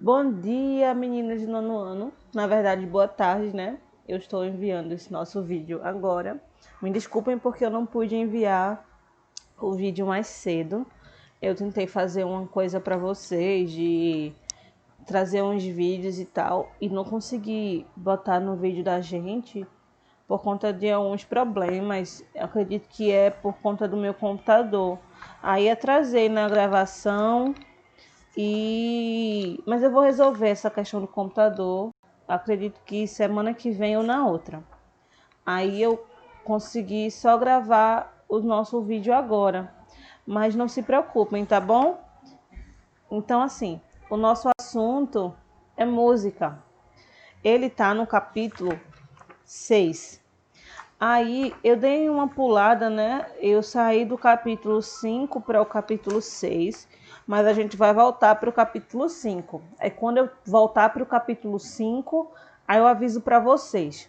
Bom dia, meninas de nono ano. Na verdade, boa tarde, né? Eu estou enviando esse nosso vídeo agora. Me desculpem porque eu não pude enviar o vídeo mais cedo. Eu tentei fazer uma coisa para vocês de trazer uns vídeos e tal e não consegui botar no vídeo da gente por conta de alguns problemas. Eu acredito que é por conta do meu computador. Aí atrasei na gravação. Mas eu vou resolver essa questão do computador. Acredito que semana que vem ou na outra. Aí eu consegui só gravar o nosso vídeo agora. Mas não se preocupem, tá bom? Então, assim, o nosso assunto é música. Ele tá no capítulo 6. Aí eu dei uma pulada, né? Eu saí do capítulo 5 para o capítulo 6, mas a gente vai voltar para o capítulo 5. Aí quando eu voltar para o capítulo 5, aí eu aviso para vocês.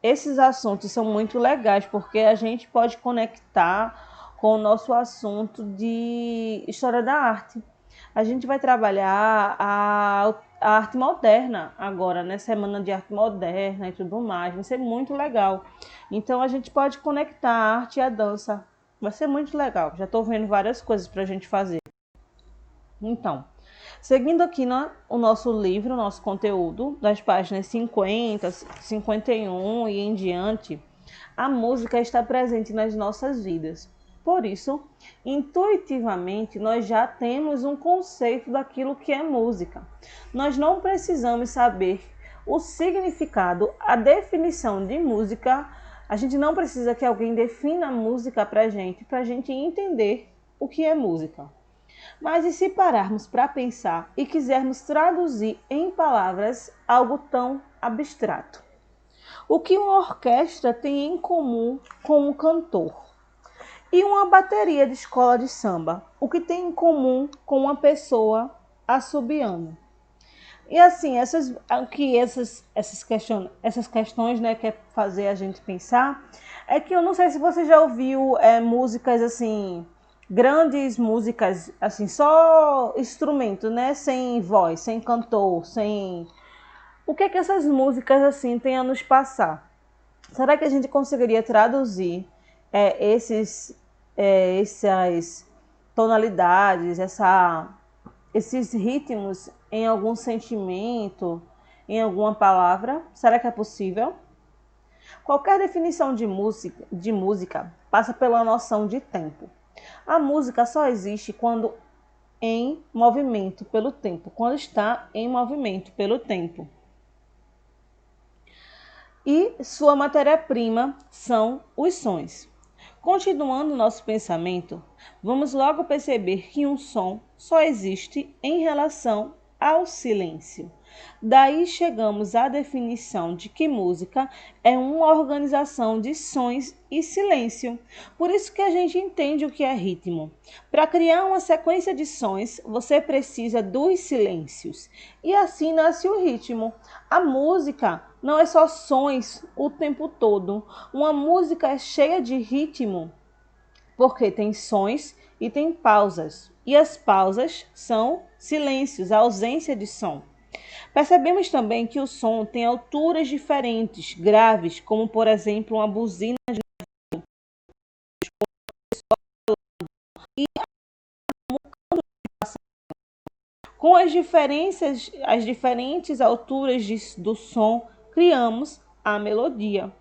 Esses assuntos são muito legais porque a gente pode conectar com o nosso assunto de história da arte. A gente vai trabalhar a arte moderna agora, né? Semana de arte moderna e tudo mais. Vai ser muito legal. Então a gente pode conectar a arte e a dança. Vai ser muito legal. Já estou vendo várias coisas para a gente fazer. Então, seguindo aqui o nosso livro, o nosso conteúdo, das páginas 50, 51 e em diante, a música está presente nas nossas vidas. Por isso, intuitivamente, nós já temos um conceito daquilo que é música. Nós não precisamos saber o significado, a definição de música. A gente não precisa que alguém defina a música para a gente entender o que é música. Mas e se pararmos para pensar e quisermos traduzir em palavras algo tão abstrato? O que uma orquestra tem em comum com um cantor? E uma bateria de escola de samba? O que tem em comum com uma pessoa assobiando? E assim, essas questões, né, quer fazer a gente pensar, é que eu não sei se você já ouviu músicas assim, grandes músicas, assim, só instrumento, né, sem voz, sem cantor, sem... O que é que essas músicas assim têm a nos passar? Será que a gente conseguiria traduzir essas tonalidades, esses ritmos em algum sentimento, em alguma palavra? Será que é possível? Qualquer definição de música passa pela noção de tempo. A música só existe quando em movimento pelo tempo, quando está em movimento pelo tempo. E sua matéria-prima são os sons. Continuando nosso pensamento, vamos logo perceber que um som só existe em relação ao silêncio. Daí chegamos à definição de que música é uma organização de sons e silêncio. Por isso que a gente entende o que é ritmo. Para criar uma sequência de sons, você precisa dos silêncios. E assim nasce o ritmo. A música não é só sons o tempo todo. Uma música é cheia de ritmo porque tem sons e tem pausas. E as pausas são silêncios, a ausência de som. Percebemos também que o som tem alturas diferentes, graves, como por exemplo uma buzina e com as diferentes alturas do som, criamos a melodia.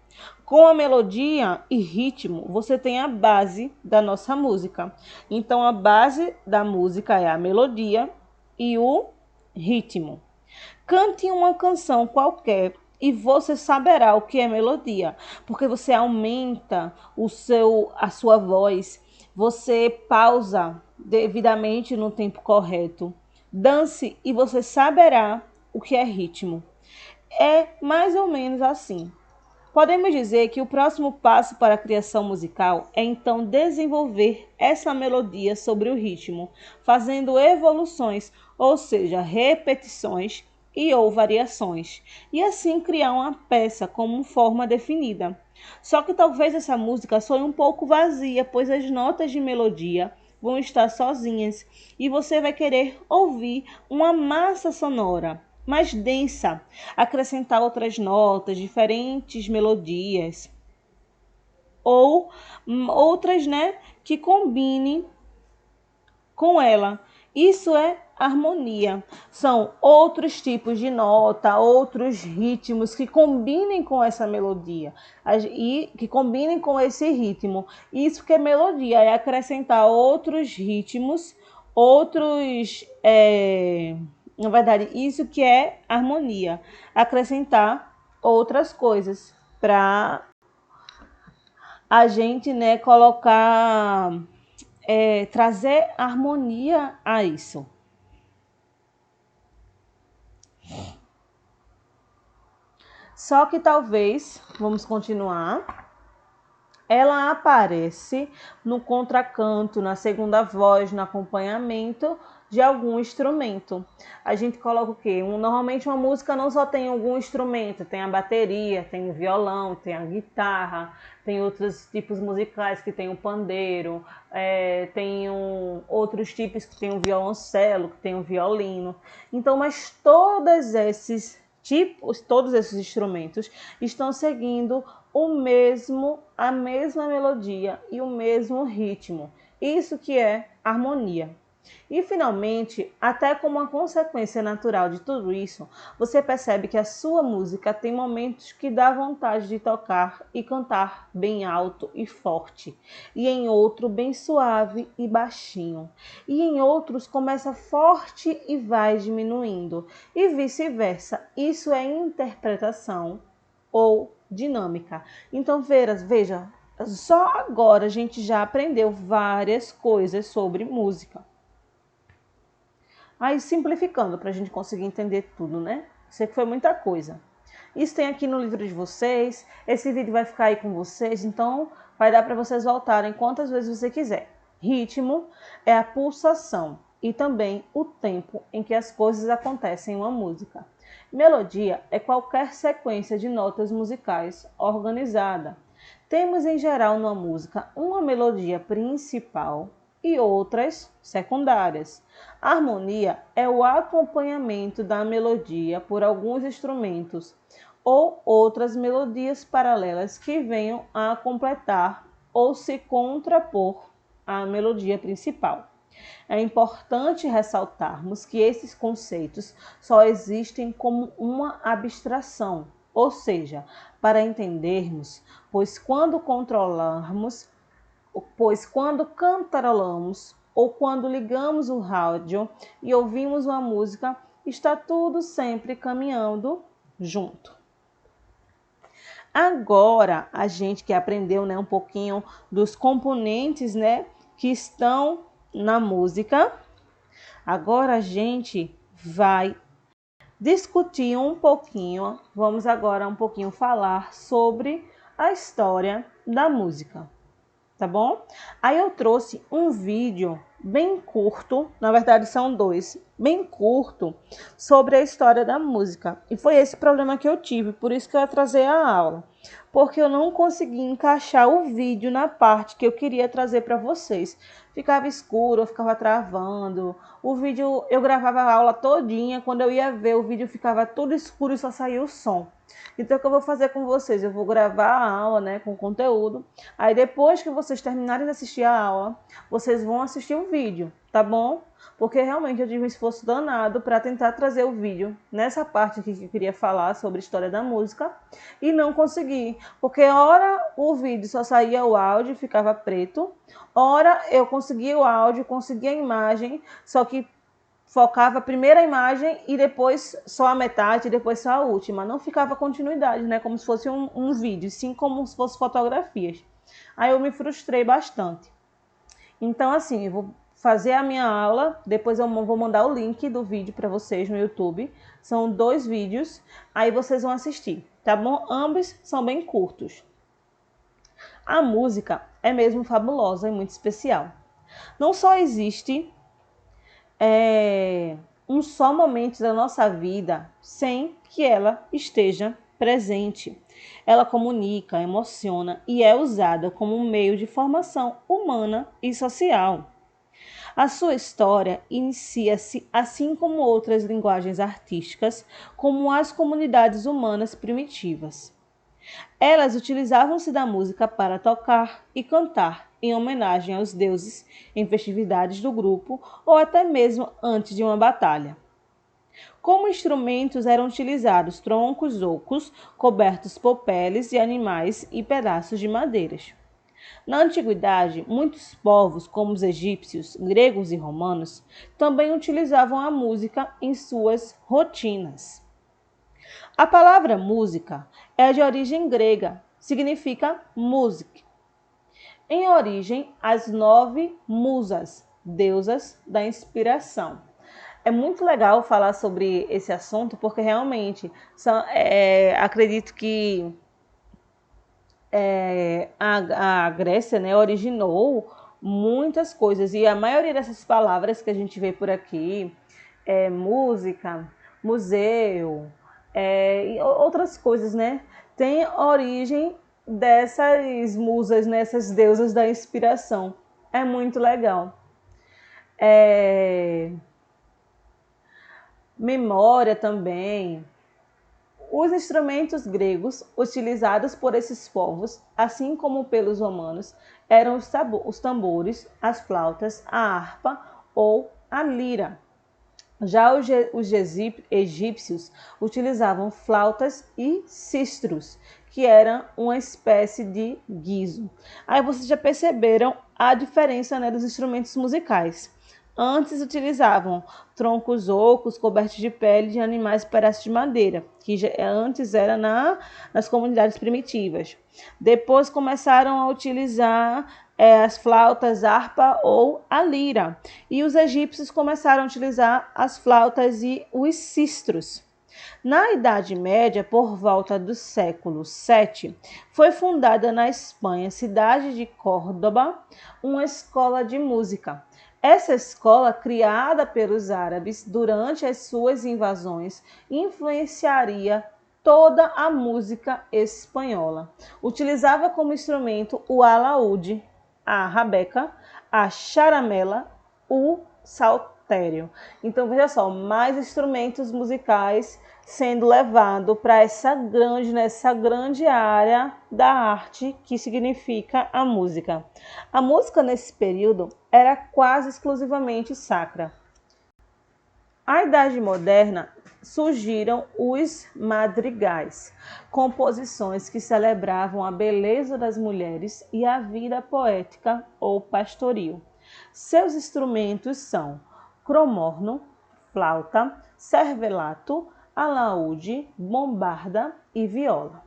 Com a melodia e ritmo, você tem a base da nossa música. Então, a base da música é a melodia e o ritmo. Cante uma canção qualquer e você saberá o que é melodia, porque você aumenta a sua voz, você pausa devidamente no tempo correto. Dance e você saberá o que é ritmo. É mais ou menos assim. Podemos dizer que o próximo passo para a criação musical é então desenvolver essa melodia sobre o ritmo, fazendo evoluções, ou seja, repetições e ou variações, e assim criar uma peça como forma definida. Só que talvez essa música soe um pouco vazia, pois as notas de melodia vão estar sozinhas e você vai querer ouvir uma massa sonora mais densa, acrescentar outras notas, diferentes melodias ou outras, né, que combinem com ela. Isso é harmonia. São outros tipos de nota, outros ritmos que combinem com essa melodia e que combinem com esse ritmo. Isso que é melodia, é acrescentar outros ritmos, na verdade, isso que é harmonia, acrescentar outras coisas para a gente, né, colocar, trazer harmonia a isso. Só que talvez, vamos continuar, ela aparece no contracanto, na segunda voz, no acompanhamento de algum instrumento. A gente coloca o quê? Normalmente uma música não só tem algum instrumento, tem a bateria, tem o violão, tem a guitarra, tem outros tipos musicais que tem o pandeiro, tem outros tipos que tem o violoncelo, que tem o violino. Então, mas todos esses instrumentos estão seguindo a mesma melodia e o mesmo ritmo. Isso que é harmonia. E finalmente, até como uma consequência natural de tudo isso, você percebe que a sua música tem momentos que dá vontade de tocar e cantar bem alto e forte, e em outro bem suave e baixinho, e em outros começa forte e vai diminuindo, e vice-versa. Isso é interpretação ou dinâmica. Então, veja, só agora a gente já aprendeu várias coisas sobre música. Aí, simplificando, para a gente conseguir entender tudo, né? Sei que foi muita coisa. Isso tem aqui no livro de vocês. Esse vídeo vai ficar aí com vocês, então vai dar para vocês voltarem quantas vezes você quiser. Ritmo é a pulsação e também o tempo em que as coisas acontecem em uma música. Melodia é qualquer sequência de notas musicais organizada. Temos em geral numa música uma melodia principal e outras secundárias. A harmonia é o acompanhamento da melodia por alguns instrumentos ou outras melodias paralelas que venham a completar ou se contrapor à melodia principal. É importante ressaltarmos que esses conceitos só existem como uma abstração, ou seja, para entendermos, pois quando cantarolamos ou quando ligamos o rádio e ouvimos uma música, está tudo sempre caminhando junto. Agora, a gente que aprendeu, né, um pouquinho dos componentes, né, que estão na música, agora a gente vai discutir um pouquinho, vamos agora um pouquinho falar sobre a história da música. Tá bom? Aí eu trouxe um vídeo bem curto, na verdade são dois, bem curto, sobre a história da música. E foi esse problema que eu tive, por isso que eu atrasei a aula. Porque eu não consegui encaixar o vídeo na parte que eu queria trazer para vocês. Ficava escuro, eu ficava travando. O vídeo, eu gravava a aula todinha, quando eu ia ver, o vídeo ficava tudo escuro e só saía o som. Então, o que eu vou fazer com vocês? Eu vou gravar a aula, né, com conteúdo. Aí, depois que vocês terminarem de assistir a aula, vocês vão assistir o vídeo, tá bom? Porque realmente eu tive um esforço danado para tentar trazer o vídeo nessa parte aqui que eu queria falar sobre a história da música e não consegui. Porque ora o vídeo só saía o áudio e ficava preto, ora eu conseguia o áudio, conseguia a imagem, só que focava a primeira imagem e depois só a metade, e depois só a última. Não ficava continuidade, né? Como se fosse um vídeo, sim, como se fosse fotografias. Aí eu me frustrei bastante. Então, assim, eu vou fazer a minha aula, depois eu vou mandar o link do vídeo para vocês no YouTube. São 2 vídeos, aí vocês vão assistir, tá bom? Ambos são bem curtos. A música é mesmo fabulosa e muito especial. Não só existe um só momento da nossa vida sem que ela esteja presente. Ela comunica, emociona e é usada como um meio de formação humana e social. A sua história inicia-se, assim como outras linguagens artísticas, como as comunidades humanas primitivas. Elas utilizavam-se da música para tocar e cantar em homenagem aos deuses em festividades do grupo ou até mesmo antes de uma batalha. Como instrumentos eram utilizados troncos ocos, cobertos por peles de animais e pedaços de madeiras. Na antiguidade, muitos povos, como os egípcios, gregos e romanos, também utilizavam a música em suas rotinas. A palavra música é de origem grega, significa music. Em origem, as 9 musas, deusas da inspiração. É muito legal falar sobre esse assunto, porque realmente acredito que a Grécia, né, originou muitas coisas. E a maioria dessas palavras que a gente vê por aqui, música, museu, e outras coisas, né, tem origem dessas musas, nessas deusas da inspiração. É muito legal. Memória também. Os instrumentos gregos utilizados por esses povos, assim como pelos romanos, eram os tambores, as flautas, a harpa ou a lira. Já os egípcios utilizavam flautas e cistros, que eram uma espécie de guizo. Aí vocês já perceberam a diferença, né, dos instrumentos musicais. Antes utilizavam troncos ocos cobertos de pele de animais e pedaços de madeira, que antes era nas comunidades primitivas. Depois começaram a utilizar as flautas, harpa ou a lira. E os egípcios começaram a utilizar as flautas e os cistros. Na Idade Média, por volta do século VII, foi fundada na Espanha, cidade de Córdoba, uma escola de música. Essa escola, criada pelos árabes durante as suas invasões, influenciaria toda a música espanhola. Utilizava como instrumento o alaúde, a rabeca, a charamela, o saltério. Então, veja só, mais instrumentos musicais sendo levado para nessa grande área da arte que significa a música. A música nesse período era quase exclusivamente sacra. Na Idade Moderna surgiram os madrigais, composições que celebravam a beleza das mulheres e a vida poética ou pastoril. Seus instrumentos são cromorno, flauta, servelato, alaúde, bombarda e viola.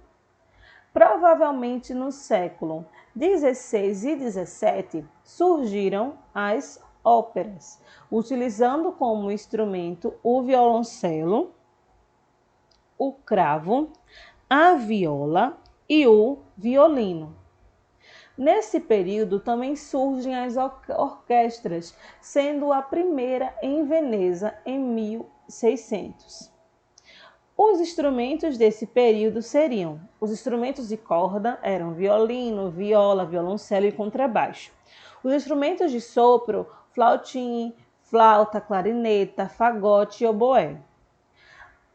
Provavelmente no século XVI e XVII surgiram as óperas, utilizando como instrumento o violoncelo, o cravo, a viola e o violino. Nesse período também surgem as orquestras, sendo a primeira em Veneza em 1600. Os instrumentos desse período seriam: os instrumentos de corda eram violino, viola, violoncelo e contrabaixo. Os instrumentos de sopro, flautim, flauta, clarineta, fagote e oboé.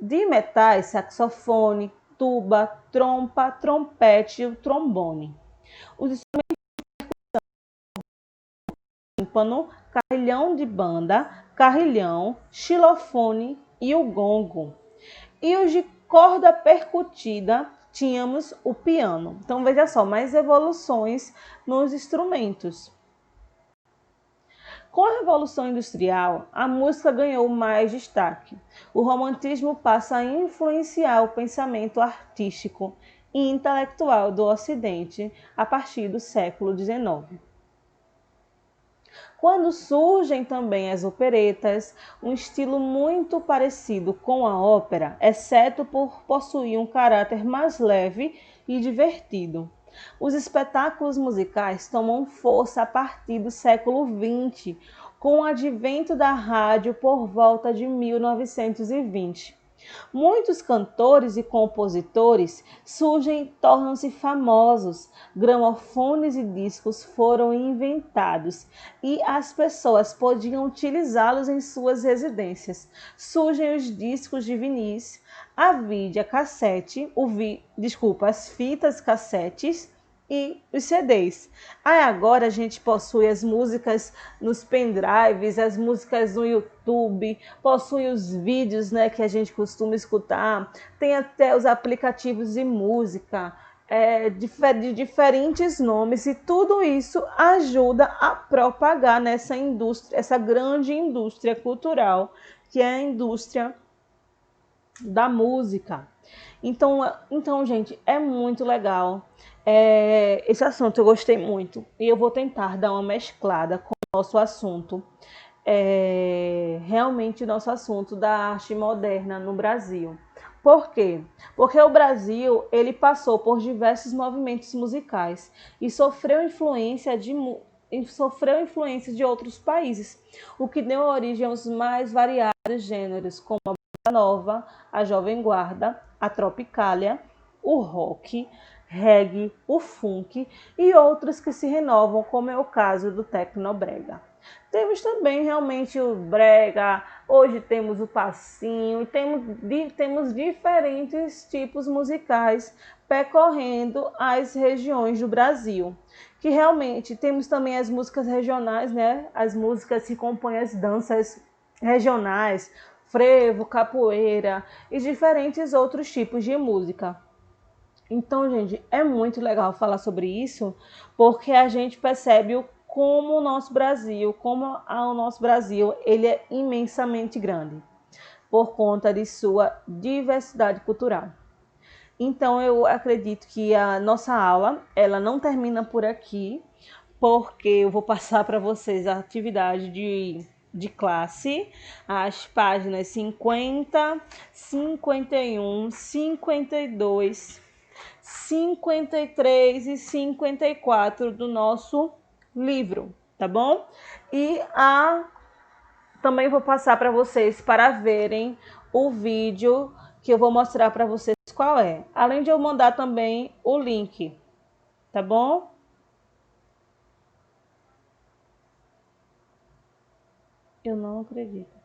De metais, saxofone, tuba, trompa, trompete e o trombone. Os instrumentos de tímpano, carrilhão de banda, carrilhão, xilofone e o gongo. E os de corda percutida, tínhamos o piano. Então, veja só, mais evoluções nos instrumentos. Com a Revolução Industrial, a música ganhou mais destaque. O romantismo passa a influenciar o pensamento artístico e intelectual do Ocidente a partir do século XIX. Quando surgem também as operetas, um estilo muito parecido com a ópera, exceto por possuir um caráter mais leve e divertido. Os espetáculos musicais tomam força a partir do século XX, com o advento da rádio por volta de 1920. Muitos cantores e compositores surgem e tornam-se famosos. Gramofones e discos foram inventados e as pessoas podiam utilizá-los em suas residências. Surgem os discos de vinis, a vídeo cassete, as fitas cassetes e os CDs. Aí agora a gente possui as músicas nos pendrives, as músicas no YouTube, possui os vídeos, né, que a gente costuma escutar, tem até os aplicativos de música, de diferentes nomes, e tudo isso ajuda a propagar nessa indústria, essa grande indústria cultural, que é a indústria da música. Então, gente, é muito legal. Esse assunto eu gostei muito e eu vou tentar dar uma mesclada com o nosso assunto, realmente o nosso assunto da arte moderna no Brasil. Por quê? Porque o Brasil ele passou por diversos movimentos musicais e sofreu influência de outros países, o que deu origem aos mais variados gêneros, como a bossa nova, a jovem guarda, a tropicália, o rock, reggae, o funk e outros que se renovam, como é o caso do tecnobrega. Temos também realmente o brega, hoje temos o passinho, e temos diferentes tipos musicais percorrendo as regiões do Brasil. Que realmente temos também as músicas regionais, né? As músicas que compõem as danças regionais, frevo, capoeira e diferentes outros tipos de música. Então, gente, é muito legal falar sobre isso, porque a gente percebe como o nosso Brasil, ele é imensamente grande, por conta de sua diversidade cultural. Então, eu acredito que a nossa aula, ela não termina por aqui, porque eu vou passar para vocês a atividade de classe, as páginas 50, 51, 52, 53 e 54 do nosso livro, tá bom? Também vou passar para vocês para verem o vídeo que eu vou mostrar para vocês qual é. Além de eu mandar também o link, tá bom? Eu não acredito.